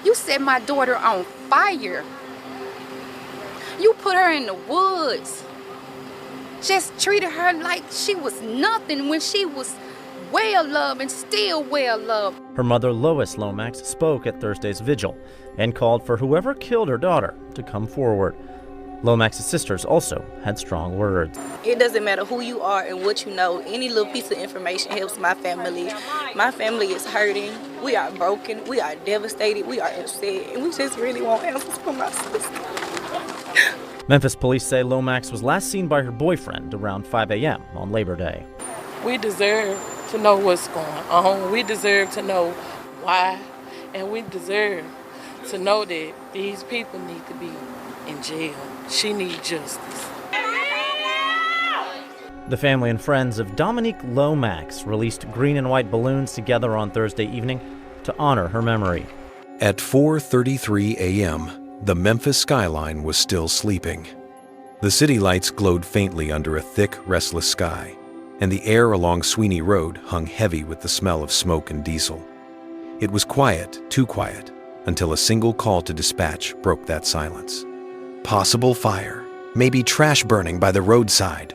You set my daughter on fire. You put her in the woods. Just treated her like she was nothing when she was well-loved and still well-loved. Her mother, Lois Lomax, spoke at Thursday's vigil and called for whoever killed her daughter to come forward. Lomax's sisters also had strong words. It doesn't matter who you are and what you know. Any little piece of information helps my family. My family is hurting. We are broken. We are devastated. We are upset. And we just really want answers from my sister. Memphis police say Lomax was last seen by her boyfriend around 5 a.m. on Labor Day. We deserve to know what's going on. We deserve to know why. And we deserve to know that these people need to be in jail. She needs justice. The family and friends of Dominique Lomax released green and white balloons together on Thursday evening to honor her memory. At 4:33 a.m., the Memphis skyline was still sleeping. The city lights glowed faintly under a thick, restless sky, and the air along Sweeney Road hung heavy with the smell of smoke and diesel. It was quiet, too quiet, until a single call to dispatch broke that silence. Possible fire, maybe trash burning by the roadside.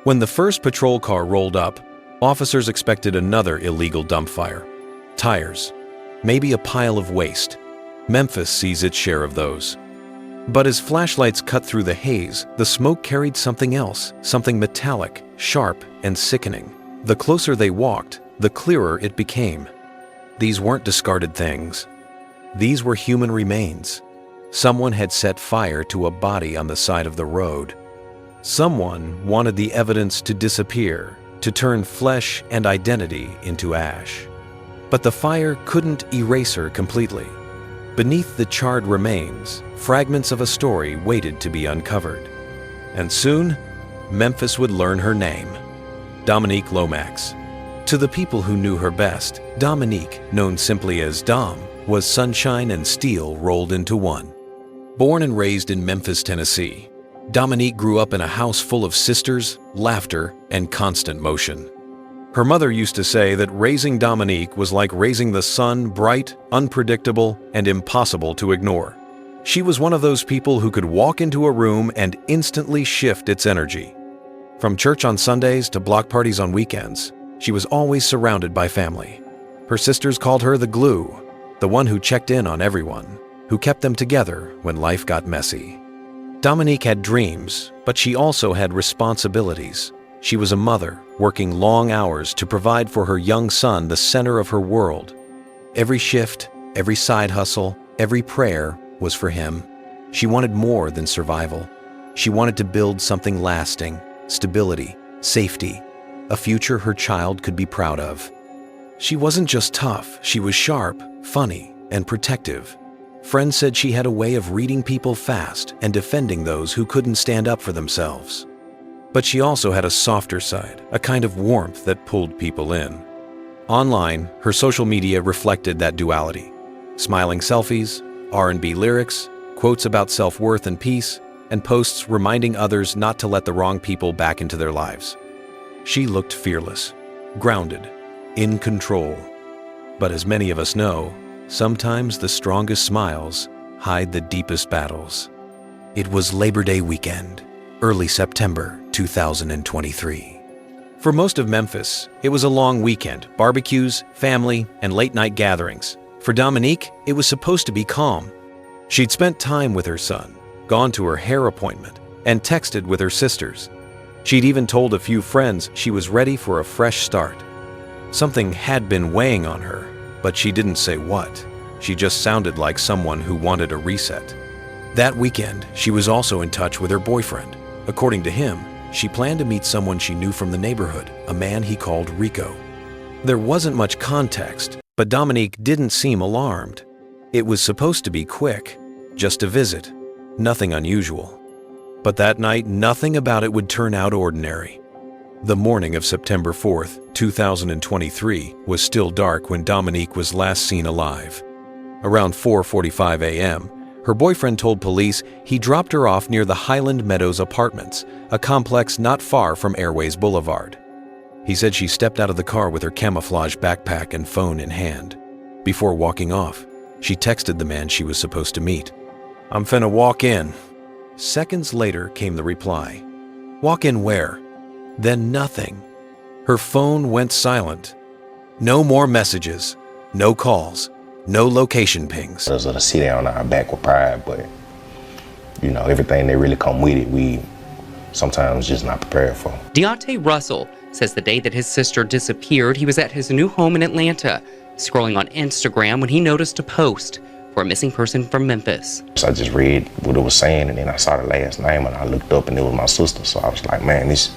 When the first patrol car rolled up, officers expected another illegal dump fire. Tires, maybe a pile of waste. Memphis sees its share of those. But as flashlights cut through the haze, the smoke carried something else, something metallic, sharp, and sickening. The closer they walked, the clearer it became. These weren't discarded things. These were human remains. Someone had set fire to a body on the side of the road. Someone wanted the evidence to disappear, to turn flesh and identity into ash. But the fire couldn't erase her completely. Beneath the charred remains, fragments of a story waited to be uncovered. And soon, Memphis would learn her name, Dominique Lomax. To the people who knew her best, Dominique, known simply as Dom, was sunshine and steel rolled into one. Born and raised in Memphis, Tennessee, Dominique grew up in a house full of sisters, laughter, and constant motion. Her mother used to say that raising Dominique was like raising the sun, bright, unpredictable, and impossible to ignore. She was one of those people who could walk into a room and instantly shift its energy. From church on Sundays to block parties on weekends, she was always surrounded by family. Her sisters called her the glue, the one who checked in on everyone, who kept them together when life got messy. Dominique had dreams, but she also had responsibilities. She was a mother, working long hours to provide for her young son the center of her world. Every shift, every side hustle, every prayer was for him. She wanted more than survival. She wanted to build something lasting, stability, safety, a future her child could be proud of. She wasn't just tough, she was sharp, funny, and protective. Friends said she had a way of reading people fast and defending those who couldn't stand up for themselves. But she also had a softer side, a kind of warmth that pulled people in. Online, her social media reflected that duality. Smiling selfies, R&B lyrics, quotes about self-worth and peace, and posts reminding others not to let the wrong people back into their lives. She looked fearless, grounded, in control. But as many of us know, sometimes the strongest smiles hide the deepest battles. It was Labor Day weekend, early September 2023. For most of Memphis, it was a long weekend, barbecues, family, and late-night gatherings. For Dominique, it was supposed to be calm. She'd spent time with her son, gone to her hair appointment, and texted with her sisters. She'd even told a few friends she was ready for a fresh start. Something had been weighing on her, but she didn't say what. She just sounded like someone who wanted a reset. That weekend, she was also in touch with her boyfriend. According to him, she planned to meet someone she knew from the neighborhood, a man he called Rico. There wasn't much context, but Dominique didn't seem alarmed. It was supposed to be quick, just a visit, nothing unusual. But that night, nothing about it would turn out ordinary. The morning of September 4th, 2023 was still dark when Dominique was last seen alive. Around 4:45 a.m., her boyfriend told police he dropped her off near the Highland Meadows Apartments, a complex not far from Airways Boulevard. He said she stepped out of the car with her camouflage backpack and phone in hand. Before walking off, She texted the man she was supposed to meet. "I'm finna walk in." Seconds later came the reply. "Walk in where?" Then nothing. Her phone went silent. No more messages, no calls, no location pings. There's a city on our back with pride, but you know, everything that really come with it, we sometimes just not prepared for. Deontay Russell says the day that his sister disappeared, he was at his new home in Atlanta, scrolling on Instagram when he noticed a post for a missing person from Memphis. So I just read what it was saying, and then I saw the last name, and I looked up, and it was my sister. So I was like, man, it's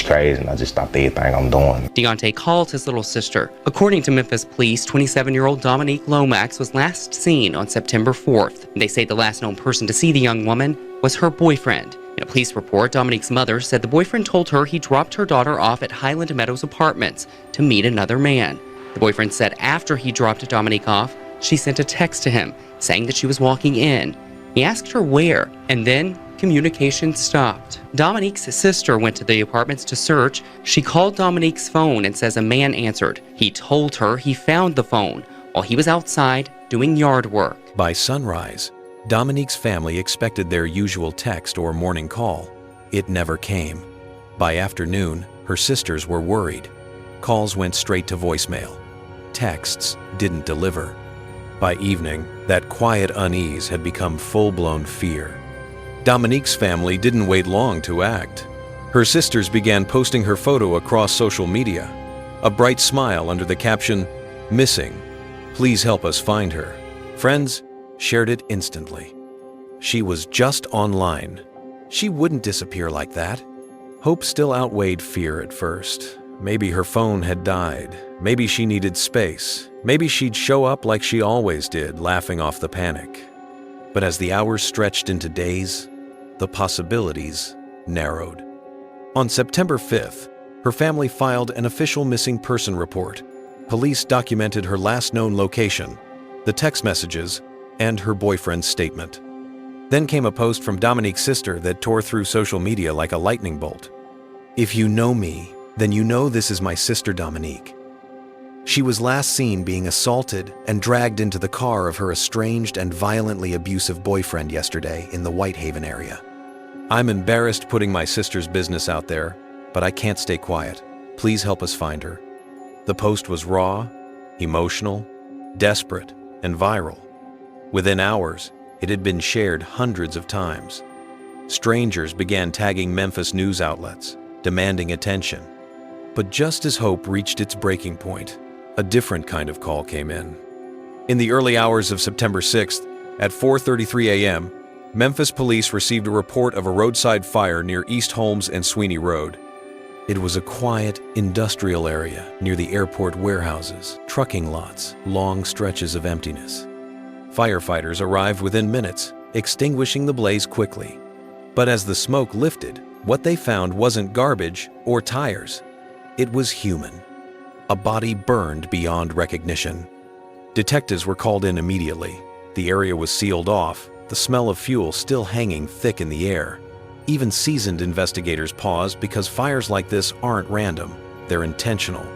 crazy, and I just stopped everything I'm doing. Deontay called his little sister. According to Memphis police, 27-year-old Dominique Lomax was last seen on September 4th. They say the last known person to see the young woman was her boyfriend. In a police report, Dominique's mother said the boyfriend told her he dropped her daughter off at Highland Meadows Apartments to meet another man. The boyfriend said after he dropped Dominique off, she sent a text to him saying that she was walking in. He asked her where, and then communication stopped. Dominique's sister went to the apartments to search. She called Dominique's phone and says a man answered. He told her he found the phone while he was outside doing yard work. By sunrise, Dominique's family expected their usual text or morning call. It never came. By afternoon, her sisters were worried. Calls went straight to voicemail. Texts didn't deliver. By evening, that quiet unease had become full-blown fear. Dominique's family didn't wait long to act. Her sisters began posting her photo across social media. A bright smile under the caption, "Missing. Please help us find her." Friends shared it instantly. She was just online. She wouldn't disappear like that. Hope still outweighed fear at first. Maybe her phone had died. Maybe she needed space. Maybe she'd show up like she always did, laughing off the panic. But as the hours stretched into days, the possibilities narrowed. On September 5th, her family filed an official missing person report. Police documented her last known location, the text messages, and her boyfriend's statement. Then came a post from Dominique's sister that tore through social media like a lightning bolt. "If you know me, then you know this is my sister Dominique. She was last seen being assaulted and dragged into the car of her estranged and violently abusive boyfriend yesterday in the Whitehaven area. I'm embarrassed putting my sister's business out there, but I can't stay quiet. Please help us find her." The post was raw, emotional, desperate, and viral. Within hours, it had been shared hundreds of times. Strangers began tagging Memphis news outlets, demanding attention. But just as hope reached its breaking point, a different kind of call came in. In the early hours of September 6th, at 4:33 a.m., Memphis police received a report of a roadside fire near East Holmes and Sweeney Road. It was a quiet, industrial area near the airport warehouses, trucking lots, long stretches of emptiness. Firefighters arrived within minutes, extinguishing the blaze quickly. But as the smoke lifted, what they found wasn't garbage or tires. It was human. A body burned beyond recognition. Detectives were called in immediately. The area was sealed off, the smell of fuel still hanging thick in the air. Even seasoned investigators paused because fires like this aren't random, they're intentional.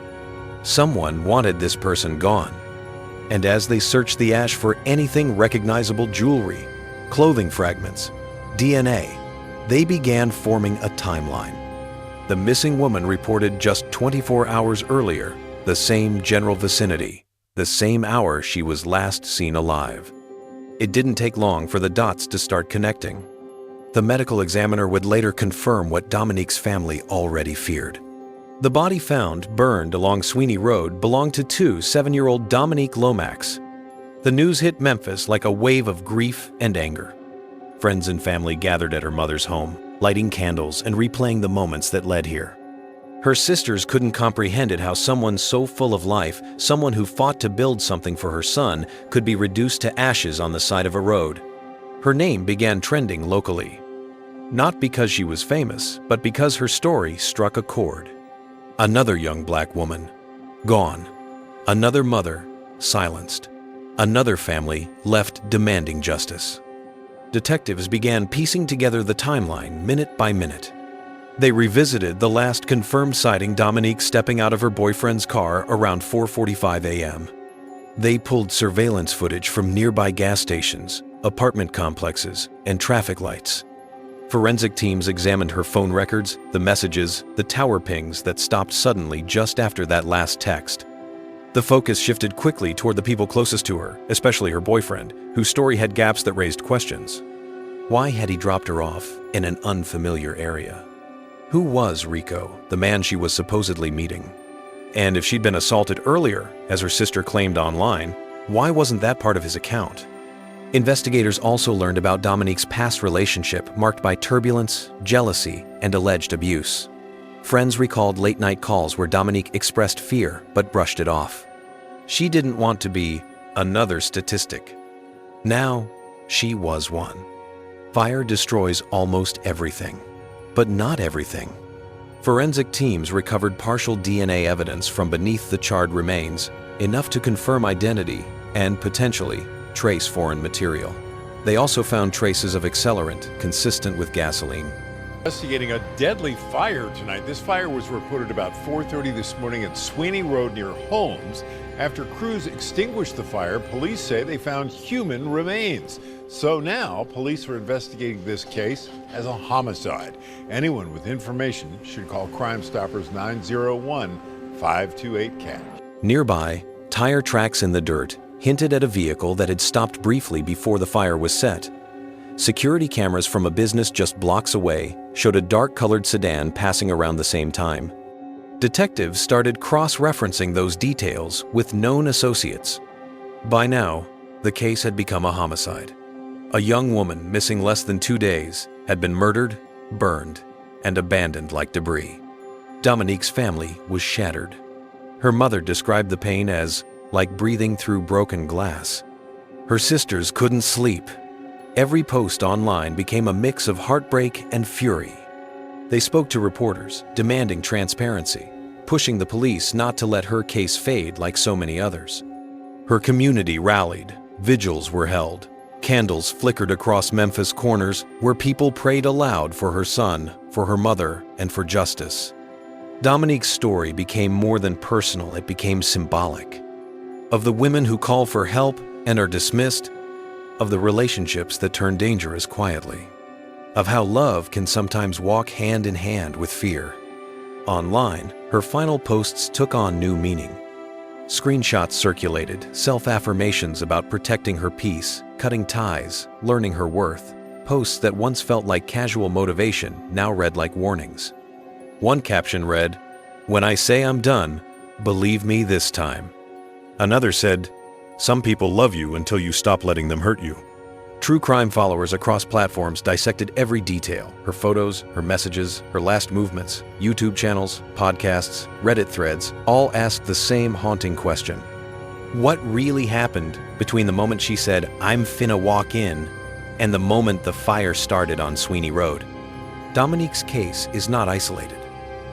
Someone wanted this person gone. And as they searched the ash for anything recognizable, jewelry, clothing fragments, DNA, they began forming a timeline. The missing woman reported just 24 hours earlier, the same general vicinity, the same hour she was last seen alive. It didn't take long for the dots to start connecting. The medical examiner would later confirm what Dominique's family already feared. The body found, burned along Sweeney Road, belonged to 7-year-old Dominique Lomax. The news hit Memphis like a wave of grief and anger. Friends and family gathered at her mother's home, lighting candles and replaying the moments that led here. Her sisters couldn't comprehend it, how someone so full of life, someone who fought to build something for her son, could be reduced to ashes on the side of a road. Her name began trending locally. Not because she was famous, but because her story struck a chord. Another young black woman, gone. Another mother, silenced. Another family left demanding justice. Detectives began piecing together the timeline minute by minute. They revisited the last confirmed sighting, Dominique stepping out of her boyfriend's car around 4:45 a.m. They pulled surveillance footage from nearby gas stations, apartment complexes, and traffic lights. Forensic teams examined her phone records, the messages, the tower pings that stopped suddenly just after that last text. The focus shifted quickly toward the people closest to her, especially her boyfriend, whose story had gaps that raised questions. Why had he dropped her off in an unfamiliar area? Who was Rico, the man she was supposedly meeting? And if she'd been assaulted earlier, as her sister claimed online, why wasn't that part of his account? Investigators also learned about Dominique's past relationship marked by turbulence, jealousy, and alleged abuse. Friends recalled late-night calls where Dominique expressed fear but brushed it off. She didn't want to be another statistic. Now, she was one. Fire destroys almost everything, but not everything. Forensic teams recovered partial DNA evidence from beneath the charred remains, enough to confirm identity and, potentially, trace foreign material. They also found traces of accelerant consistent with gasoline. Investigating a deadly fire tonight. This fire was reported about 4:30 this morning at Sweeney Road near Holmes. After crews extinguished the fire, police say they found human remains. So now, police are investigating this case as a homicide. Anyone with information should call Crime Stoppers 901-528-CATCH. Nearby, tire tracks in the dirt hinted at a vehicle that had stopped briefly before the fire was set. Security cameras from a business just blocks away showed a dark-colored sedan passing around the same time. Detectives started cross-referencing those details with known associates. By now, the case had become a homicide. A young woman missing less than 2 days had been murdered, burned, and abandoned like debris. Dominique's family was shattered. Her mother described the pain as like breathing through broken glass. Her sisters couldn't sleep. Every post online became a mix of heartbreak and fury. They spoke to reporters, demanding transparency, pushing the police not to let her case fade like so many others. Her community rallied, vigils were held, candles flickered across Memphis corners where people prayed aloud for her son, for her mother, and for justice. Dominique's story became more than personal, it became symbolic. Of the women who call for help and are dismissed, of the relationships that turn dangerous quietly, of how love can sometimes walk hand in hand with fear. Online, her final posts took on new meaning. Screenshots circulated, self-affirmations about protecting her peace, cutting ties, learning her worth. Posts that once felt like casual motivation now read like warnings. One caption read, "When I say I'm done, believe me this time." Another said, "Some people love you until you stop letting them hurt you." True crime followers across platforms dissected every detail, her photos, her messages, her last movements, YouTube channels, podcasts, Reddit threads, all asked the same haunting question. What really happened between the moment she said, "I'm finna walk in," and the moment the fire started on Sweeney Road? Dominique's case is not isolated.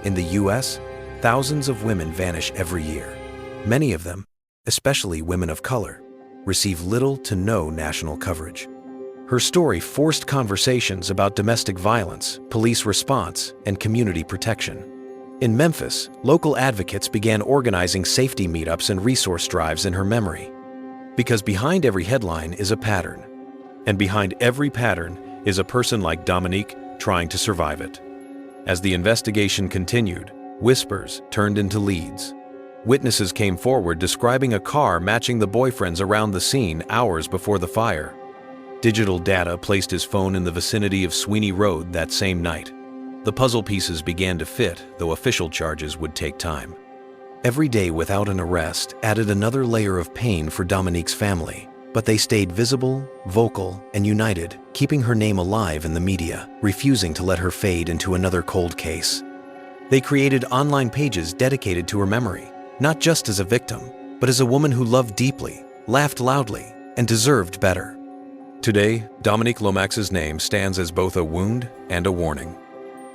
In the US, thousands of women vanish every year. Many of them, especially women of color, receive little to no national coverage. Her story forced conversations about domestic violence, police response, and community protection. In Memphis, local advocates began organizing safety meetups and resource drives in her memory. Because behind every headline is a pattern, and behind every pattern is a person like Dominique trying to survive it. As the investigation continued, whispers turned into leads. Witnesses came forward describing a car matching the boyfriend's around the scene hours before the fire. Digital data placed his phone in the vicinity of Sweeney Road that same night. The puzzle pieces began to fit, though official charges would take time. Every day without an arrest added another layer of pain for Dominique's family, but they stayed visible, vocal, and united, keeping her name alive in the media, refusing to let her fade into another cold case. They created online pages dedicated to her memory, not just as a victim, but as a woman who loved deeply, laughed loudly, and deserved better. Today, Dominique Lomax's name stands as both a wound and a warning.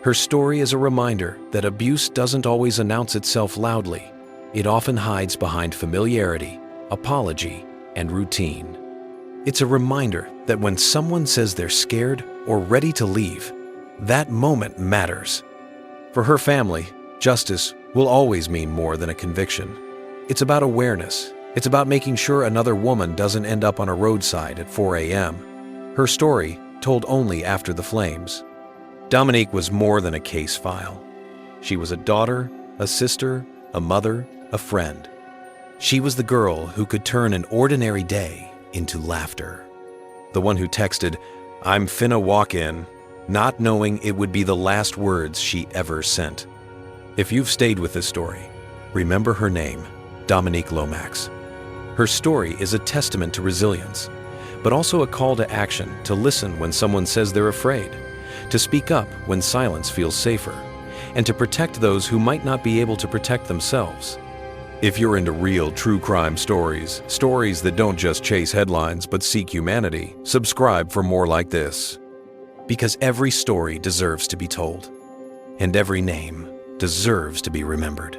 Her story is a reminder that abuse doesn't always announce itself loudly. It often hides behind familiarity, apology, and routine. It's a reminder that when someone says they're scared or ready to leave, that moment matters. For her family, justice will always mean more than a conviction. It's about awareness, It's about making sure another woman doesn't end up on a roadside at 4 a.m. Her story told only after the flames. Dominique was more than a case file. She was a daughter, a sister, a mother, a friend. She was the girl who could turn an ordinary day into laughter. The one who texted, "I'm finna walk in," not knowing it would be the last words she ever sent. If you've stayed with this story, remember her name, Dominique Lomax. Her story is a testament to resilience, but also a call to action, to listen when someone says they're afraid, to speak up when silence feels safer, and to protect those who might not be able to protect themselves. If you're into real true crime stories, stories that don't just chase headlines but seek humanity, subscribe for more like this. Because every story deserves to be told, and every name deserves to be remembered.